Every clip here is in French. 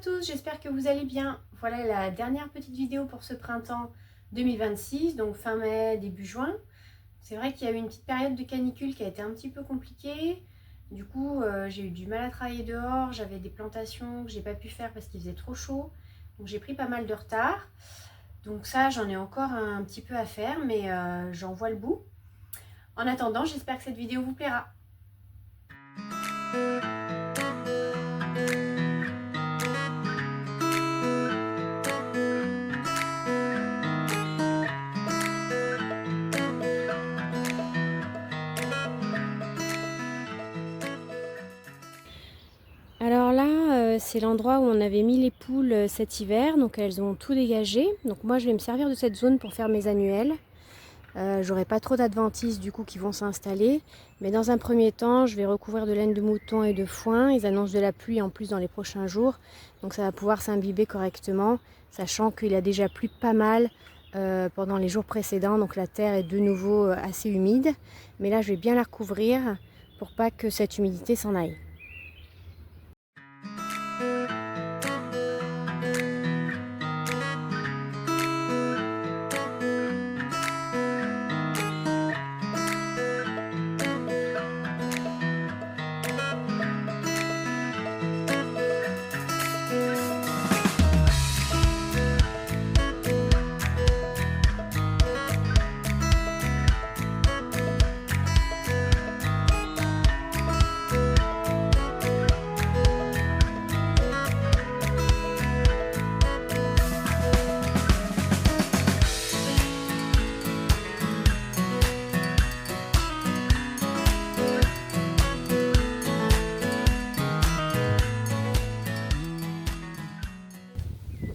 tous, j'espère que vous allez bien. Voilà la dernière petite vidéo pour ce printemps 2026, donc fin mai, début juin. C'est vrai qu'il y a eu une petite période de canicule qui a été un petit peu compliquée. Du coup, j'ai eu du mal à travailler dehors, j'avais des plantations que j'ai pas pu faire parce qu'il faisait trop chaud. Donc j'ai pris pas mal de retard. Donc ça, j'en ai encore un petit peu à faire, mais j'en vois le bout. En attendant, j'espère que cette vidéo vous plaira. Alors là, c'est l'endroit où on avait mis les poules cet hiver, donc elles ont tout dégagé. Donc moi je vais me servir de cette zone pour faire mes annuelles. J'aurai pas trop d'adventices du coup qui vont s'installer, mais dans un premier temps je vais recouvrir de laine de mouton et de foin. Ils annoncent de la pluie en plus dans les prochains jours, donc ça va pouvoir s'imbiber correctement, sachant qu'il a déjà plu pas mal pendant les jours précédents, donc la terre est de nouveau assez humide. Mais là je vais bien la recouvrir pour pas que cette humidité s'en aille.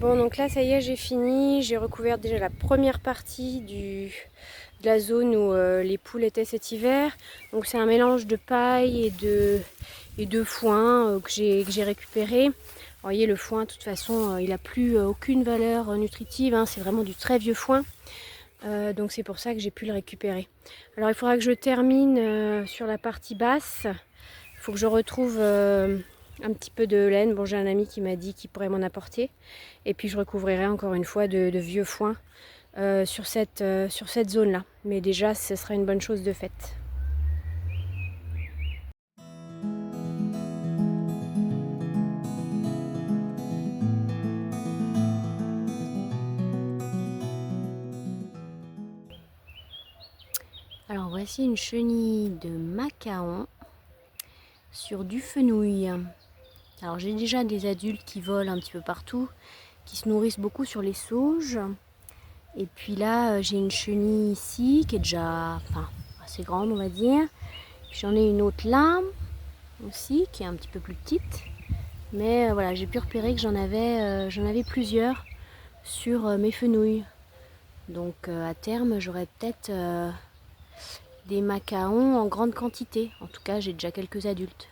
Bon, donc là ça y est, j'ai fini, j'ai recouvert déjà la première partie de la zone où les poules étaient cet hiver. Donc c'est un mélange de paille et de foin que j'ai récupéré. Vous voyez, le foin de toute façon il n'a plus aucune valeur nutritive, hein, c'est vraiment du très vieux foin. Donc c'est pour ça que j'ai pu le récupérer. Alors il faudra que je termine sur la partie basse. Il faut que je retrouve un petit peu de laine. Bon, j'ai un ami qui m'a dit qu'il pourrait m'en apporter. Et puis je recouvrirai encore une fois de vieux foin sur cette zone-là. Mais déjà, ce sera une bonne chose de faite. Alors voici une chenille de macaon sur du fenouil. Alors j'ai déjà des adultes qui volent un petit peu partout, qui se nourrissent beaucoup sur les sauges. Et puis là, j'ai une chenille ici qui est déjà assez grande, on va dire. Puis j'en ai une autre là aussi qui est un petit peu plus petite. Mais voilà, j'ai pu repérer que j'en avais plusieurs sur mes fenouils. Donc à terme, j'aurai peut-être des macaons en grande quantité. En tout cas, j'ai déjà quelques adultes.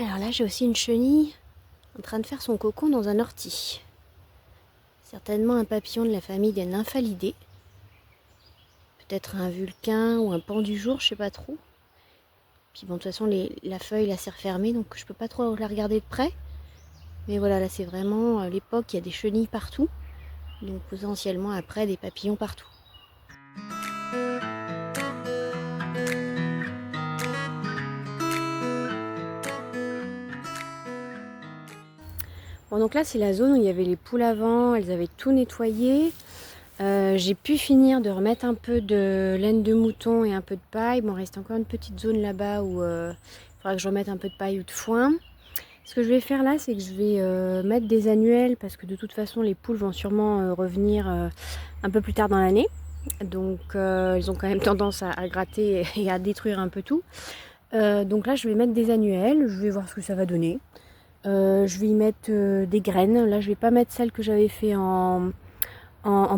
Alors là, j'ai aussi une chenille en train de faire son cocon dans un ortie. Certainement un papillon de la famille des Nymphalidae. Peut-être un vulcain ou un pan du jour, je sais pas trop. Puis bon, de toute façon, la feuille là s'est refermée, donc je peux pas trop la regarder de près. Mais voilà, là c'est vraiment l'époque, il y a des chenilles partout. Donc potentiellement après des papillons partout. Bon, donc là c'est la zone où il y avait les poules avant, elles avaient tout nettoyé. J'ai pu finir de remettre un peu de laine de mouton et un peu de paille. Bon, il reste encore une petite zone là-bas où il faudra que je remette un peu de paille ou de foin. Ce que je vais faire là, c'est que je vais mettre des annuelles parce que de toute façon les poules vont sûrement revenir un peu plus tard dans l'année. Donc elles ont quand même tendance à gratter et à détruire un peu tout. Donc là je vais mettre des annuelles, je vais voir ce que ça va donner. Je vais y mettre des graines. Là je vais pas mettre celles que j'avais fait en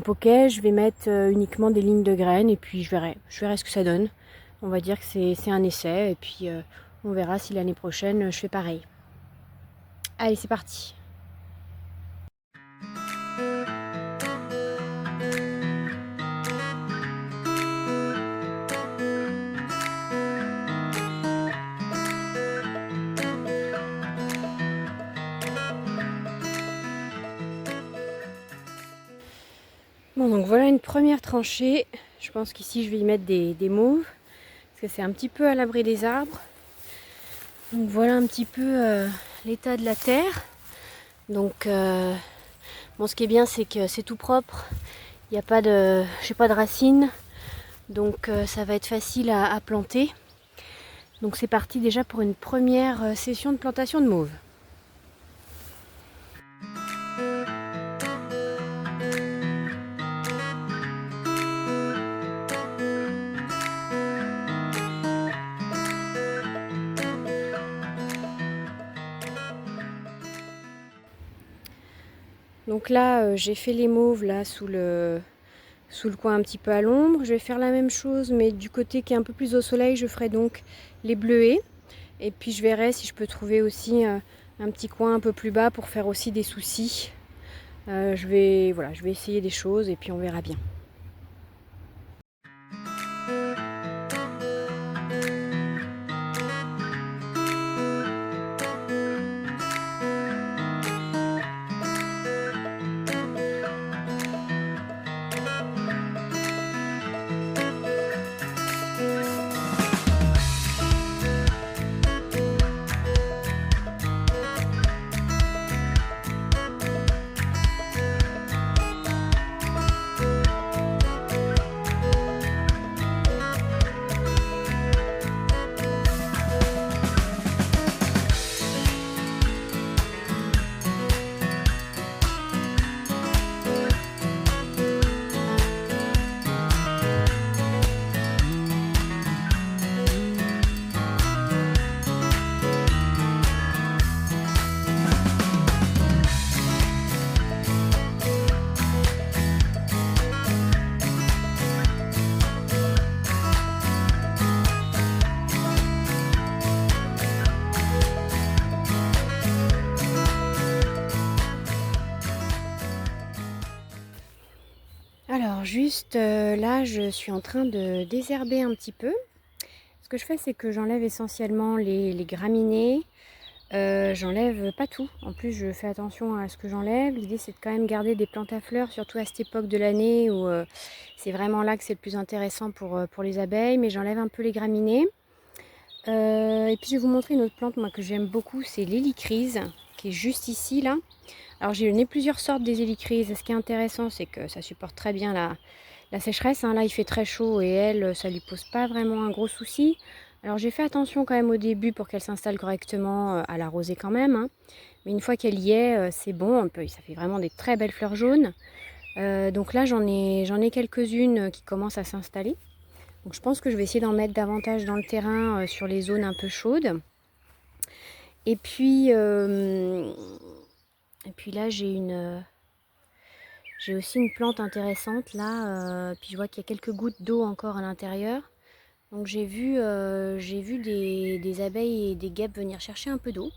poquet, je vais mettre uniquement des lignes de graines et puis je verrai ce que ça donne. On va dire que c'est un essai et puis on verra si l'année prochaine je fais pareil. Allez, c'est parti. Bon, donc voilà une première tranchée. Je pense qu'ici je vais y mettre des mauves, parce que c'est un petit peu à l'abri des arbres. Donc voilà un petit peu l'état de la terre. Donc bon, ce qui est bien, c'est que c'est tout propre. Il n'y a pas de, j'ai pas de racines, donc ça va être facile à planter. Donc c'est parti déjà pour une première session de plantation de mauve. Donc là, j'ai fait les mauves là sous le coin un petit peu à l'ombre. Je vais faire la même chose, mais du côté qui est un peu plus au soleil, je ferai donc les bleuets. Et puis je verrai si je peux trouver aussi un petit coin un peu plus bas pour faire aussi des soucis. Je vais essayer des choses et puis on verra bien. Alors juste là, je suis en train de désherber un petit peu. Ce que je fais, c'est que j'enlève essentiellement les graminées. J'enlève pas tout. En plus, je fais attention à ce que j'enlève. L'idée, c'est de quand même garder des plantes à fleurs, surtout à cette époque de l'année où c'est vraiment là que c'est le plus intéressant pour les abeilles. Mais j'enlève un peu les graminées. Et puis, je vais vous montrer une autre plante moi, que j'aime beaucoup. C'est l'hélicryse, qui est juste ici, là. Alors, j'ai eu plusieurs sortes des hélicryses. Ce qui est intéressant, c'est que ça supporte très bien la sécheresse. Hein. Là, il fait très chaud et elle, ça lui pose pas vraiment un gros souci. Alors, j'ai fait attention quand même au début pour qu'elle s'installe correctement, à l'arroser quand même. Hein. Mais une fois qu'elle y est, c'est bon. Ça fait vraiment des très belles fleurs jaunes. Donc là, j'en ai quelques-unes qui commencent à s'installer. Donc, je pense que je vais essayer d'en mettre davantage dans le terrain sur les zones un peu chaudes. Et puis là, j'ai aussi une plante intéressante là, puis je vois qu'il y a quelques gouttes d'eau encore à l'intérieur. Donc j'ai vu des abeilles et des guêpes venir chercher un peu d'eau.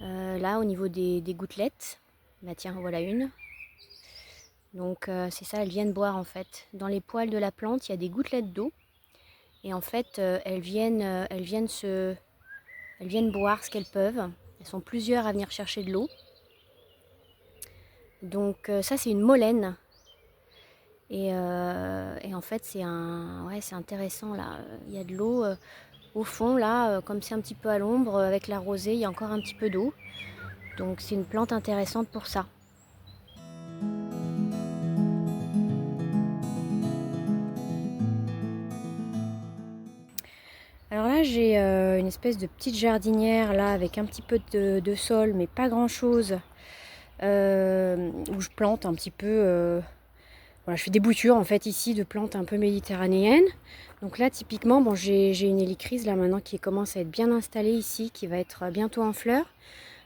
Là au niveau des gouttelettes, bah tiens voilà une. Donc c'est ça, elles viennent boire en fait. Dans les poils de la plante, il y a des gouttelettes d'eau. Et en fait elles viennent boire ce qu'elles peuvent. Elles sont plusieurs à venir chercher de l'eau. Donc ça c'est une molène. Et en fait c'est c'est intéressant là. Il y a de l'eau au fond là, comme c'est un petit peu à l'ombre, avec la rosée, il y a encore un petit peu d'eau. Donc c'est une plante intéressante pour ça. Alors là j'ai une espèce de petite jardinière là avec un petit peu de sol mais pas grand chose. Où je plante un petit peu. Voilà, je fais des boutures en fait ici de plantes un peu méditerranéennes. Donc là typiquement bon, j'ai une hélicryse là maintenant qui commence à être bien installée ici, qui va être bientôt en fleurs.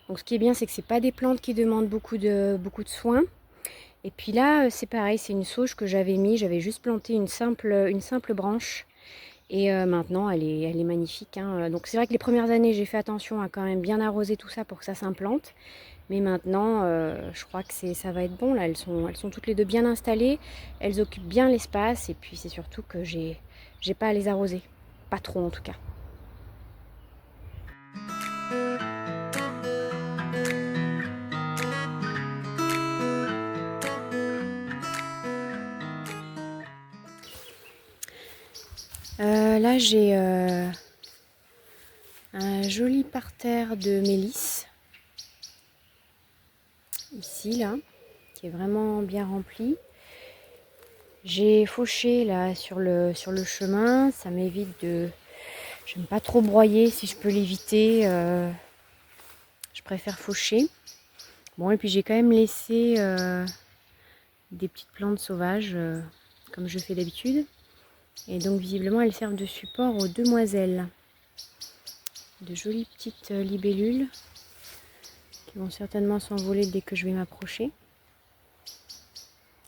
Donc ce qui est bien c'est que c'est pas des plantes qui demandent beaucoup de soins. Et puis là c'est pareil, c'est une sauge que j'avais juste planté une simple branche. Et maintenant elle est magnifique. Hein. Donc c'est vrai que les premières années j'ai fait attention à quand même bien arroser tout ça pour que ça s'implante. Mais maintenant, je crois que ça va être bon. Là, elles sont toutes les deux bien installées. Elles occupent bien l'espace. Et puis, c'est surtout que j'ai pas à les arroser. Pas trop, en tout cas. Là j'ai un joli parterre de mélisse. Ici là, qui est vraiment bien rempli. J'ai fauché là sur le chemin, ça m'évite de... J'aime pas trop broyer si je peux l'éviter. Je préfère faucher. Bon, et puis j'ai quand même laissé des petites plantes sauvages, comme je fais d'habitude. Et donc visiblement elles servent de support aux demoiselles. De jolies petites libellules qui vont certainement s'envoler dès que je vais m'approcher.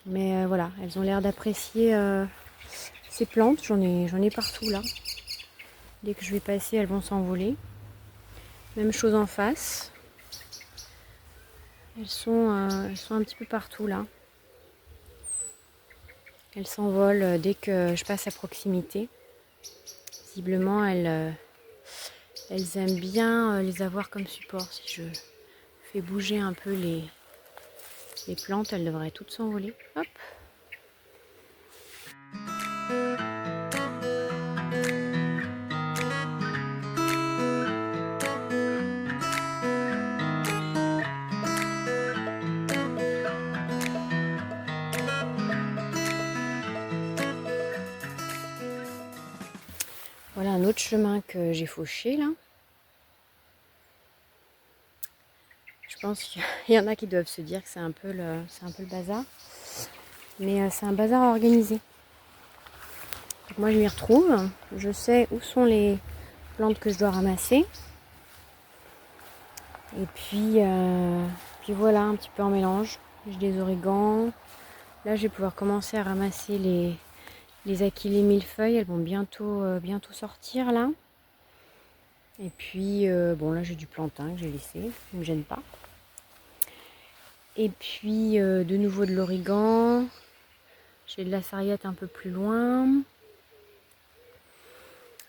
Mais voilà, elles ont l'air d'apprécier ces plantes. J'en ai partout là. Dès que je vais passer, elles vont s'envoler. Même chose en face. Elles sont un petit peu partout là. Elles s'envolent dès que je passe à proximité. Visiblement, elles aiment bien les avoir comme support. Si je fais bouger un peu les plantes, elles devraient toutes s'envoler. Hop. Voilà un autre chemin que j'ai fauché là. Je pense qu'il y en a qui doivent se dire que c'est un peu le bazar. Mais c'est un bazar organisé. Donc moi je m'y retrouve. Je sais où sont les plantes que je dois ramasser. Et puis voilà, un petit peu en mélange. J'ai des origans. Là je vais pouvoir commencer à ramasser les achillées millefeuilles. Elles vont bientôt sortir là. Et puis bon là j'ai du plantain que j'ai laissé. Ça ne me gêne pas. Et puis de nouveau de l'origan. J'ai de la sarriette un peu plus loin.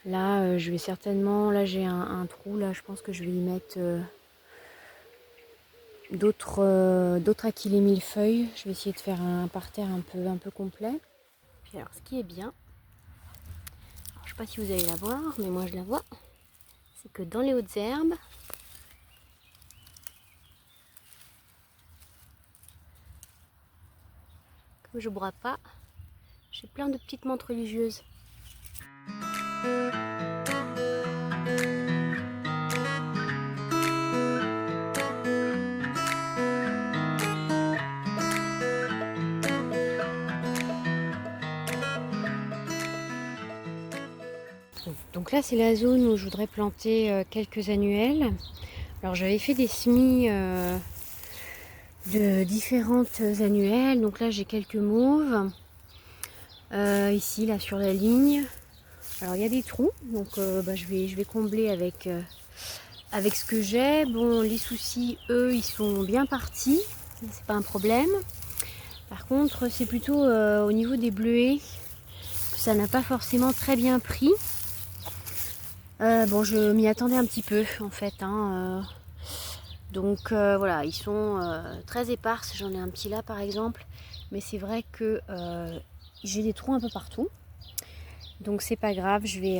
Là je vais certainement, là j'ai un trou là, je pense que je vais y mettre d'autres achillées millefeuilles. Je vais essayer de faire un parterre un peu complet. Puis alors ce qui est bien, alors, je ne sais pas si vous allez la voir, mais moi je la vois, c'est que dans les hautes herbes, comme je ne broie pas, j'ai plein de petites menthes religieuses. Donc là c'est la zone où je voudrais planter quelques annuelles. Alors j'avais fait des semis de différentes annuelles. Donc là j'ai quelques mauves. Ici là sur la ligne. Alors il y a des trous, donc je vais combler avec ce que j'ai. Bon, les soucis, eux, ils sont bien partis, c'est pas un problème. Par contre, c'est plutôt au niveau des bleuets que ça n'a pas forcément très bien pris. Bon, je m'y attendais un petit peu en fait. Donc voilà, ils sont très éparses. J'en ai un petit là par exemple, mais c'est vrai que j'ai des trous un peu partout. Donc c'est pas grave, je vais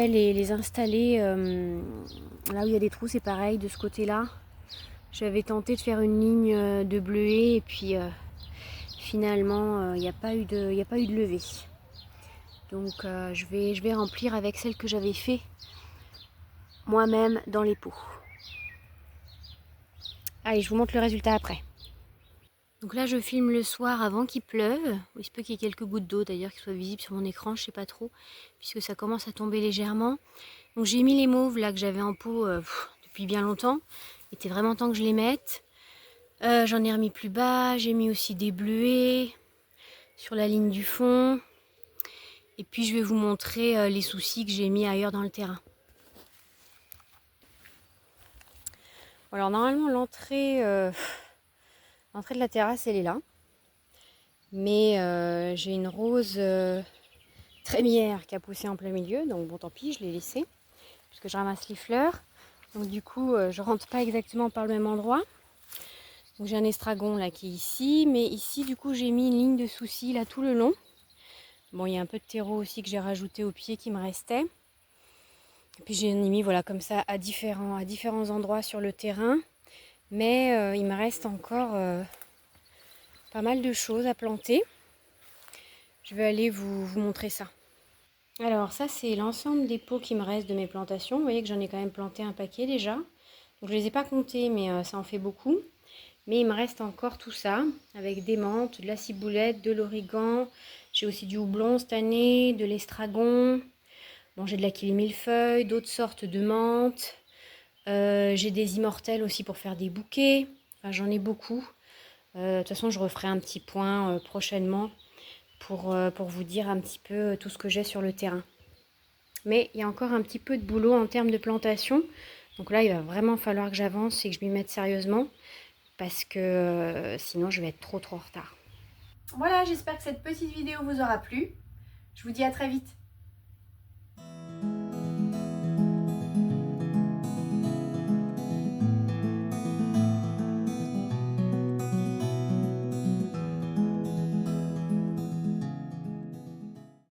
les installer là où il y a des trous, c'est pareil de ce côté là. J'avais tenté de faire une ligne de bleuets et puis finalement il n'y a pas eu de levée. Donc je vais remplir avec celle que j'avais fait moi-même dans les pots. Allez, je vous montre le résultat après. Donc là je filme le soir avant qu'il pleuve. Il se peut qu'il y ait quelques gouttes d'eau d'ailleurs qui soient visibles sur mon écran, je sais pas trop, puisque ça commence à tomber légèrement. Donc j'ai mis les mauves là que j'avais en pot depuis bien longtemps. Il était vraiment temps que je les mette. J'en ai remis plus bas, j'ai mis aussi des bleuets sur la ligne du fond. Et puis je vais vous montrer les soucis que j'ai mis ailleurs dans le terrain. Alors normalement l'entrée de la terrasse elle est là. Mais j'ai une rose trémière qui a poussé en plein milieu. Donc bon tant pis, je l'ai laissée. Puisque je ramasse les fleurs. Donc du coup je rentre pas exactement par le même endroit. Donc j'ai un estragon là qui est ici. Mais ici du coup j'ai mis une ligne de soucis là tout le long. Bon, il y a un peu de terreau aussi que j'ai rajouté au pied qui me restait. Et puis j'ai mis voilà, comme ça à différents endroits sur le terrain. Mais il me reste encore pas mal de choses à planter. Je vais aller vous montrer ça. Alors ça, c'est l'ensemble des pots qui me restent de mes plantations. Vous voyez que j'en ai quand même planté un paquet déjà. Donc je ne les ai pas comptés, mais ça en fait beaucoup. Mais il me reste encore tout ça, avec des menthes, de la ciboulette, de l'origan. J'ai aussi du houblon cette année, de l'estragon. Bon, j'ai de la millefeuille, d'autres sortes de menthes. J'ai des immortelles aussi pour faire des bouquets. Enfin, j'en ai beaucoup. De toute façon, je referai un petit point prochainement pour vous dire un petit peu tout ce que j'ai sur le terrain. Mais il y a encore un petit peu de boulot en termes de plantation. Donc là, il va vraiment falloir que j'avance et que je m'y mette sérieusement parce que sinon, je vais être trop en retard. Voilà, j'espère que cette petite vidéo vous aura plu. Je vous dis à très vite.